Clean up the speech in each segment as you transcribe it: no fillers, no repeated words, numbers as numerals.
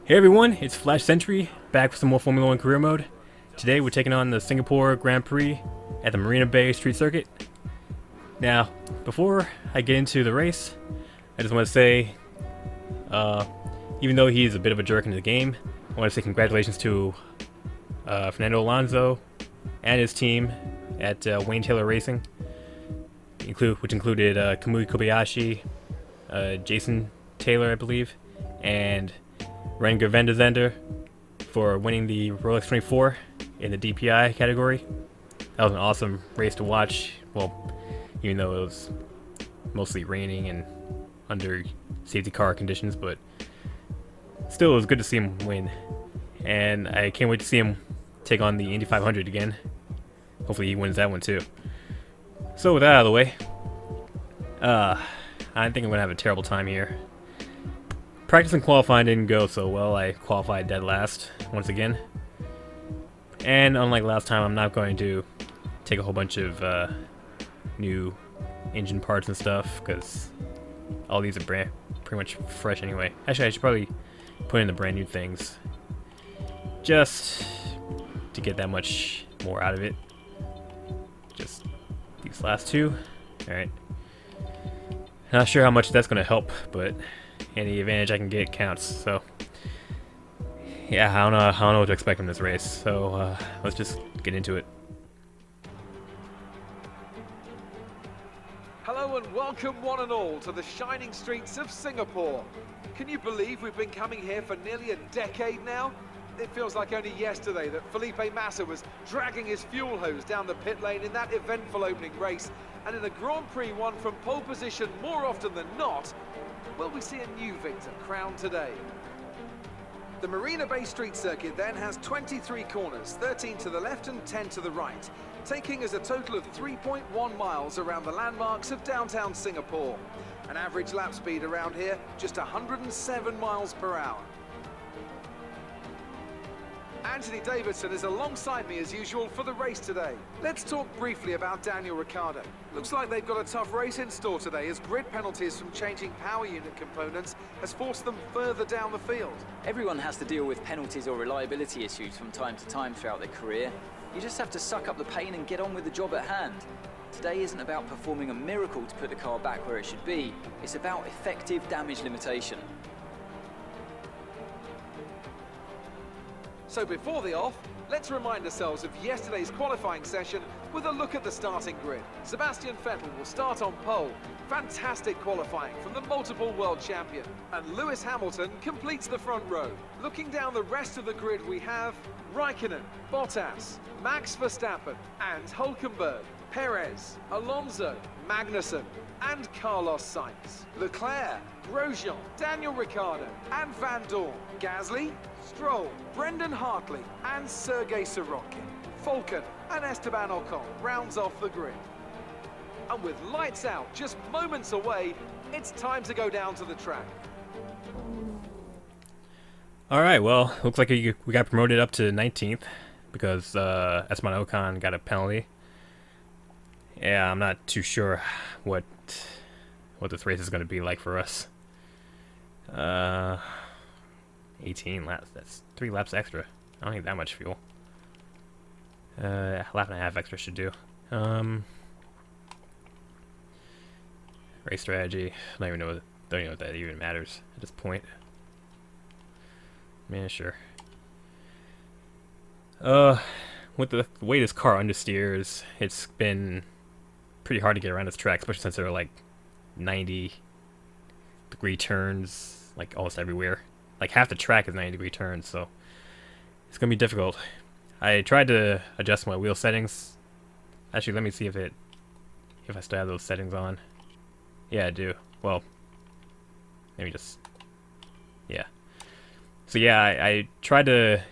Hey everyone, it's Flash Sentry, back with some more Formula 1 career mode. Today we're taking on the Singapore Grand Prix at the Marina Bay Street Circuit. Now, before I get into the race, I just want to say, even though he's a bit of a jerk in the game, I want to say congratulations to Fernando Alonso and his team at Wayne Taylor Racing, which included Kamui Kobayashi, Jason Taylor, I believe, and Renger van der Zender for winning the Rolex 24 in the DPI category. That was an awesome race to watch. Well, even though it was mostly raining and under safety car conditions, but still it was good to see him win. And I can't wait to see him take on the Indy 500 again. Hopefully he wins that one too. So with that out of the way, I think I'm going to have a terrible time here. Practice and qualifying didn't go so well. I qualified dead last once again. And unlike last time, I'm not going to take a whole bunch of new engine parts and stuff, because all these are pretty much fresh anyway. Actually, I should probably put in the brand new things just to get that much more out of it. Just these last two. Alright. Not sure how much that's going to help, but any advantage I can get counts. So yeah, I don't know what to expect from this race. So let's just get into it. Hello and welcome one and all to the shining streets of Singapore. Can you believe we've been coming here for nearly a decade now? It feels like only yesterday that Felipe Massa was dragging his fuel hose down the pit lane in that eventful opening race, and in a Grand Prix won from pole position more often than not. Will we see a new victor crowned today? The Marina Bay Street Circuit then has 23 corners, 13 to the left and 10 to the right, taking us a total of 3.1 miles around the landmarks of downtown Singapore. An average lap speed around here, just 107 miles per hour. Anthony Davidson is alongside me as usual for the race today. Let's talk briefly about Daniel Ricciardo. Looks like they've got a tough race in store today, as grid penalties from changing power unit components has forced them further down the field. Everyone has to deal with penalties or reliability issues from time to time throughout their career. You just have to suck up the pain and get on with the job at hand. Today isn't about performing a miracle to put the car back where it should be. It's about effective damage limitation. So before the off, let's remind ourselves of yesterday's qualifying session with a look at the starting grid. Sebastian Vettel will start on pole. Fantastic qualifying from the multiple world champion. And Lewis Hamilton completes the front row. Looking down the rest of the grid, we have Raikkonen, Bottas, Max Verstappen and Hülkenberg, Perez, Alonso, Magnussen and Carlos Sainz. Leclerc, Grosjean, Daniel Ricciardo and Van Dorn, Gasly, Stroll, Brendan Hartley and Sergei Sorokin. Falcon and Esteban Ocon rounds off the grid. And with lights out just moments away, it's time to go down to the track. Alright, well, looks like we got promoted up to 19th because Esteban Ocon got a penalty. Yeah, I'm not too sure what this race is going to be like for us. 18 laps, that's 3 laps extra. I don't need that much fuel. A lap and a half extra should do. Race strategy, don't even know if that even matters at this point. Man, sure. With the way this car understeers, it's been pretty hard to get around this track, especially since there are like 90-degree turns, like almost everywhere. Like half the track is 90-degree turns, so it's gonna be difficult. I tried to adjust my wheel settings. Actually, let me see if I still have those settings on. Yeah, I do. Well, maybe just yeah. So yeah, I tried to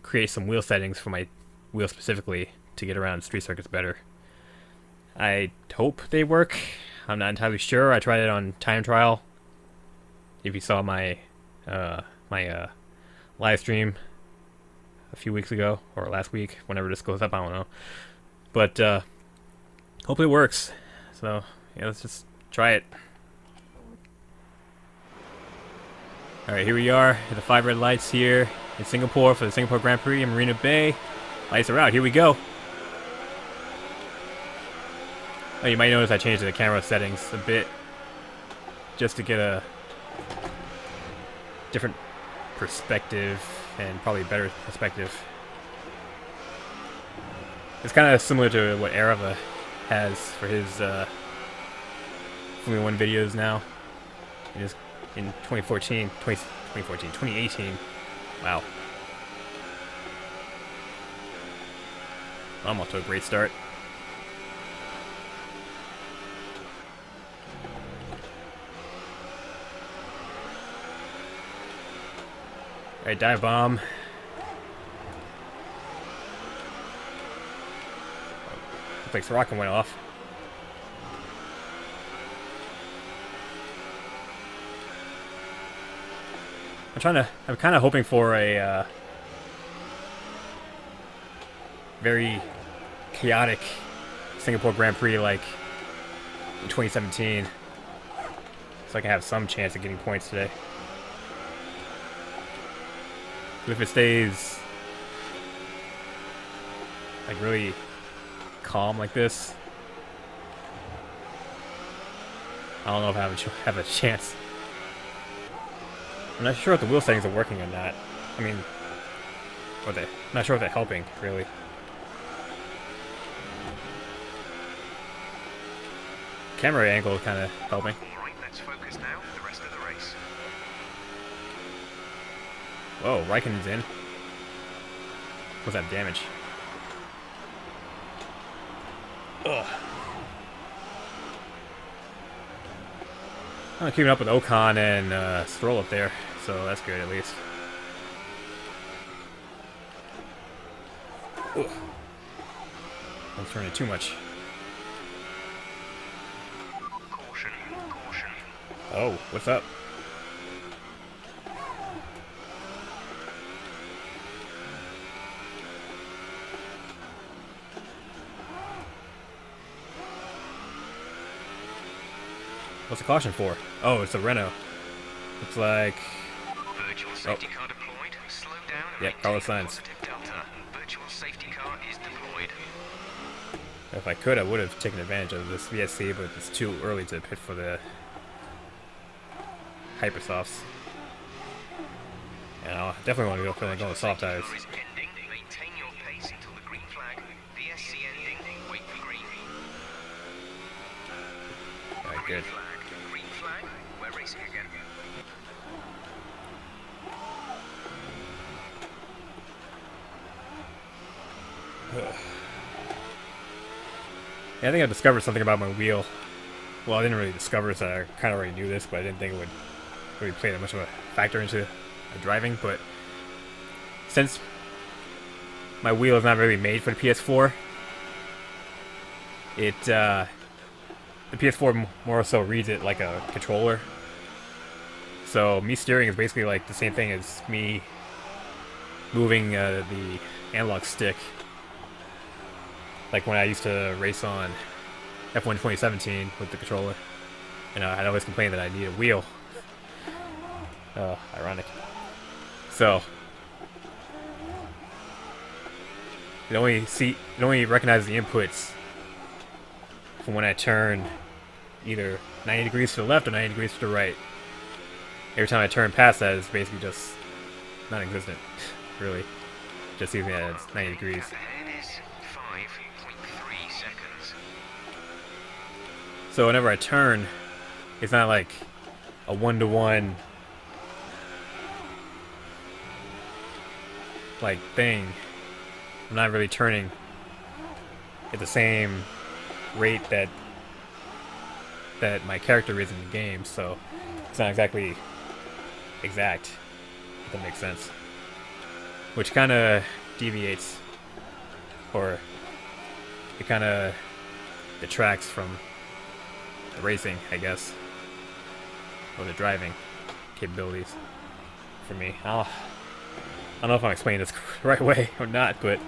create some wheel settings for my wheel specifically to get around street circuits better. I hope they work. I'm not entirely sure. I tried it on time trial. If you saw my live stream a few weeks ago, or last week, whenever this goes up, I don't know. But hopefully it works. So yeah, let's just try it. Alright, here we are at the 5 red lights here in Singapore for the Singapore Grand Prix in Marina Bay. Lights are out, here we go. Oh, you might notice I changed the camera settings a bit just to get a different perspective and probably better perspective. It's kind of similar to what Arava has for his Formula 1 videos now. It is in 2018. Wow. I'm off to a great start. Alright, dive bomb. Looks like Sorokin went off. I'm kind of hoping for a very chaotic Singapore Grand Prix like in 2017, so I can have some chance of getting points today. But if it stays like really calm like this, I don't know if I have a chance. I'm not sure if the wheel settings are working or not. I mean, I'm not sure if they're helping, really. Camera angle is kind of helping. Alright, let's focus now. The rest of the race. Whoa, Raikkonen's in. What's that damage? Ugh. I'm keeping up with Ocon and Stroll up there, so that's good at least. Ugh. I'm turning too much. Caution, caution. Oh, what's up? What's the caution for? Oh, it's a Renault. Looks like... Virtual safety car deployed. Slow down and Yep, Carlos Sainz. positive delta. Virtual safety car is deployed. If I could, I would have taken advantage of this VSC, but it's too early to pit for the Hypersofts. And I definitely want to go for the soft tires. Car is ending. Maintain your pace until the green flag. VSC ending. Wait for green. Alright, good. Green flag. We're racing again. Yeah, I think I discovered something about my wheel. Well, I didn't really discover it, so I kind of already knew this, but I didn't think it would really play that much of a factor into my driving. But since my wheel is not really made for the PS4, the PS4 more so reads it like a controller. So me steering is basically like the same thing as me moving the analog stick. Like when I used to race on F1 2017 with the controller, and I'd always complain that I need a wheel. Ironic. So it only recognizes the inputs from when I turn either 90 degrees to the left or 90 degrees to the right. Every time I turn past that, it's basically just non-existent, really. Just using it as 90 degrees. Ahead is 5.3 seconds. So whenever I turn, it's not like a one-to-one like thing. I'm not really turning at the same rate that my character is in the game, so it's not exactly exact, if that makes sense. Which kind of deviates, or it kind of detracts from the racing, I guess, or the driving capabilities for me. I don't know if I'm explaining this the right way or not, but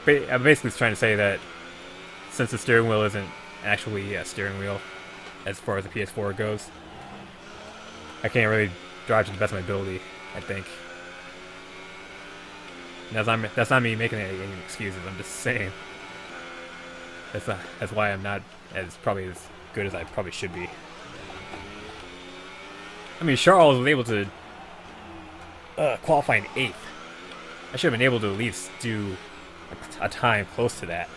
I'm basically trying to say that since the steering wheel isn't actually a steering wheel as far as the PS4 goes, I can't really drive to the best of my ability, I think. That's not me making any excuses. I'm just saying. That's why I'm not probably as good as I probably should be. I mean, Charles was able to qualify in 8th. I should have been able to at least do a time close to that.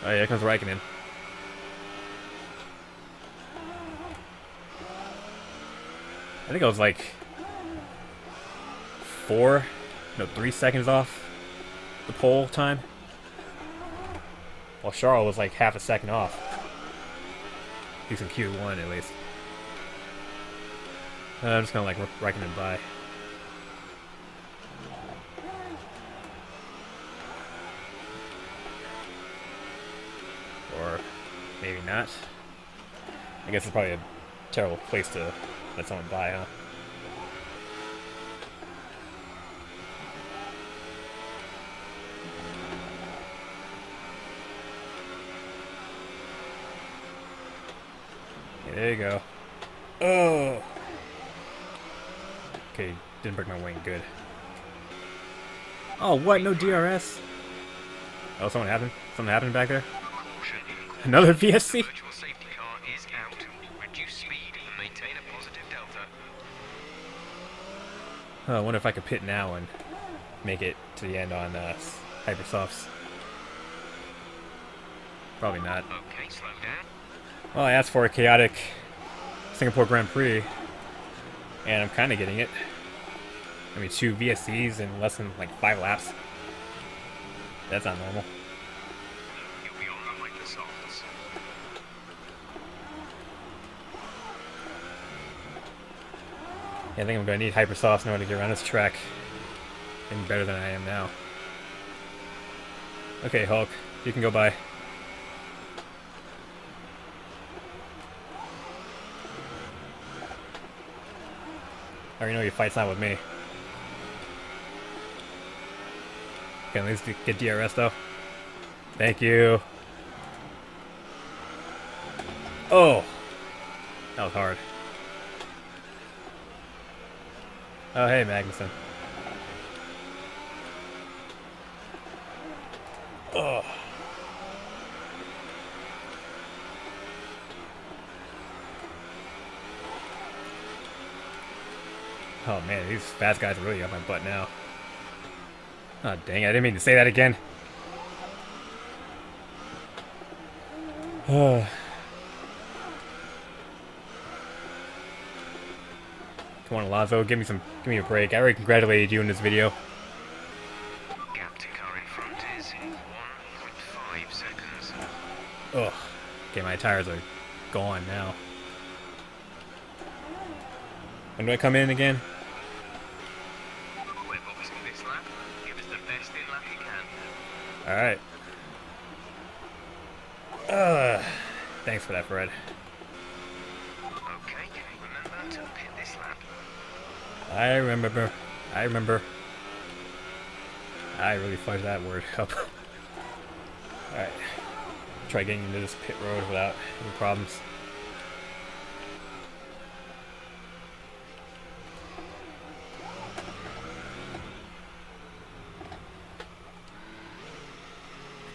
Oh yeah, here comes Raikkonen. I think I was like 3 seconds off the pole time. While Charles was like half a second off. He's in Q1 at least. I'm just gonna like Raikkonen by. Or maybe not. I guess it's probably a terrible place to let someone by, huh? Yeah, there you go. Oh! Okay, didn't break my wing. Good. Oh, what? No DRS? Oh, something happened? Something happened back there? Another VSC? Virtual safety car is out. Reduce speed and maintain a positive delta. Oh, I wonder if I could pit now and make it to the end on Hypersofts. Probably not. Okay, slow down. Well, I asked for a chaotic Singapore Grand Prix, and I'm kind of getting it. I mean, 2 VSCs in less than like 5 laps. That's not normal. You'll be on the Microsofts. Yeah, I think I'm going to need Hypersofts in order to get around this track. And better than I am now. Okay, Hulk, you can go by. I already know your fight's not with me. Can at least get DRS though. Thank you. Oh! That was hard. Oh, hey, Magnussen. Oh. Oh man, these fast guys are really up my butt now. Oh dang, I didn't mean to say that again. Come on, Alonso, give me a break. I already congratulated you in this video. Gap to car in front is 1.5 seconds. Ugh. Okay, my tires are gone now. When do I come in again? We're boxing this lap. Give us the best in lap you can. Alright. Thanks for that, Fred. Okay, remember to pit this lap. I remember. I really fudged that word up. Alright. Try getting into this pit road without any problems.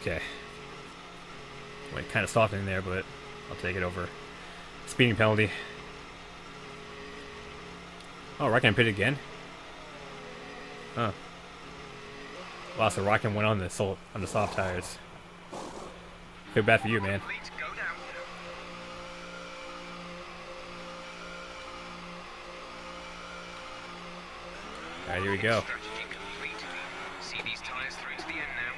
Okay. Went kind of softening there, but I'll take it over. Speeding penalty. Oh, Raikkonen pitted again? Huh. Wow, so Raikkonen went on the soft tires. Feel bad for you, man. Leads go down. Alright, here we go. Strategy complete. See these tires through to the end now.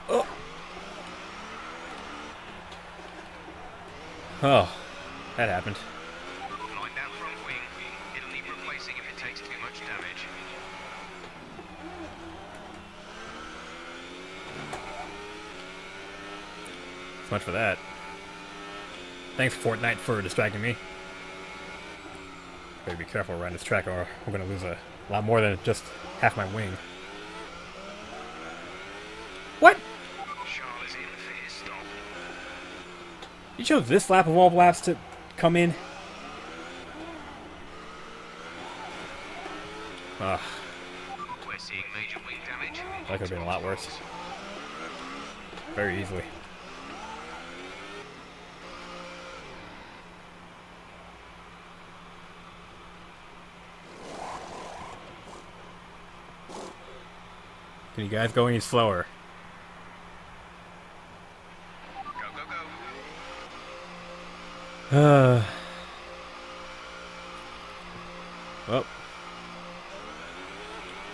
Oh! Oh, that happened. Line down front wing. It'll need replacing if it takes too much damage. So much for that. Thanks, Fortnite, for distracting me. Better be careful around this track or we're gonna lose a lot more than just half my wing. What? Charles is in for his stop. You chose this lap of all laps to come in? Ugh, We're seeing major wing damage. that could have been a lot worse. Very easily. Can you guys go any slower? Go, go, go. Well,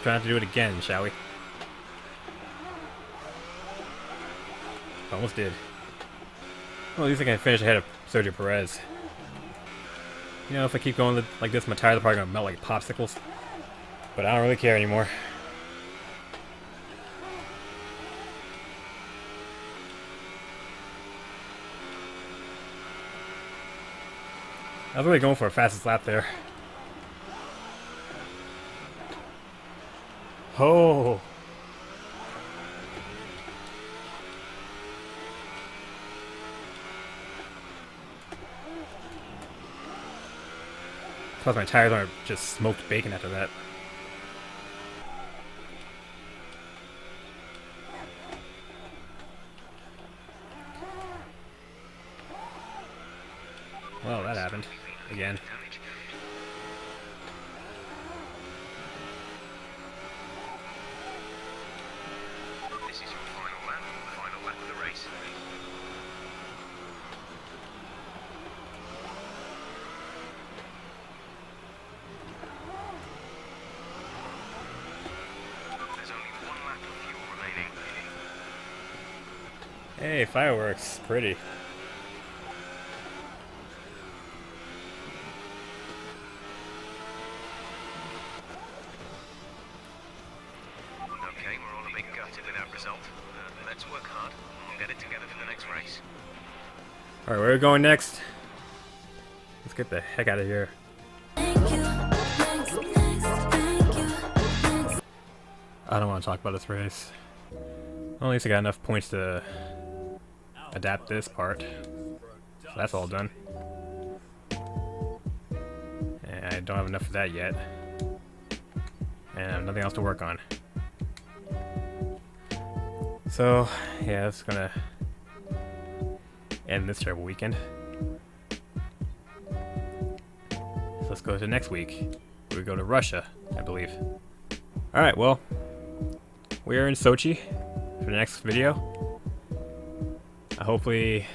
try not to do it again, shall we? Almost did. Well, at least I can finish ahead of Sergio Perez. You know, if I keep going like this, my tires are probably gonna melt like popsicles. But I don't really care anymore. I was really going for a fastest lap there. Oh! Plus my tires aren't just smoked bacon after that. Well, that happened. Again. This is your final lap of the race. There's only one lap of fuel remaining. Hey, fireworks. Pretty. Okay, we're all a bit gutted with that result. Let's work hard and get it together for the next race. Alright, where are we going next? Let's get the heck out of here. I don't want to talk about this race. Well, at least I got enough points to adapt this part. So that's all done. And I don't have enough of that yet. And I have nothing else to work on. So, yeah, that's gonna end this terrible weekend. So let's go to next week. We go to Russia, I believe. Alright, well, we are in Sochi for the next video. Hopefully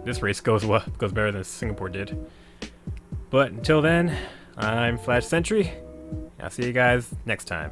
this race goes better than Singapore did. But until then, I'm Flash Sentry. I'll see you guys next time.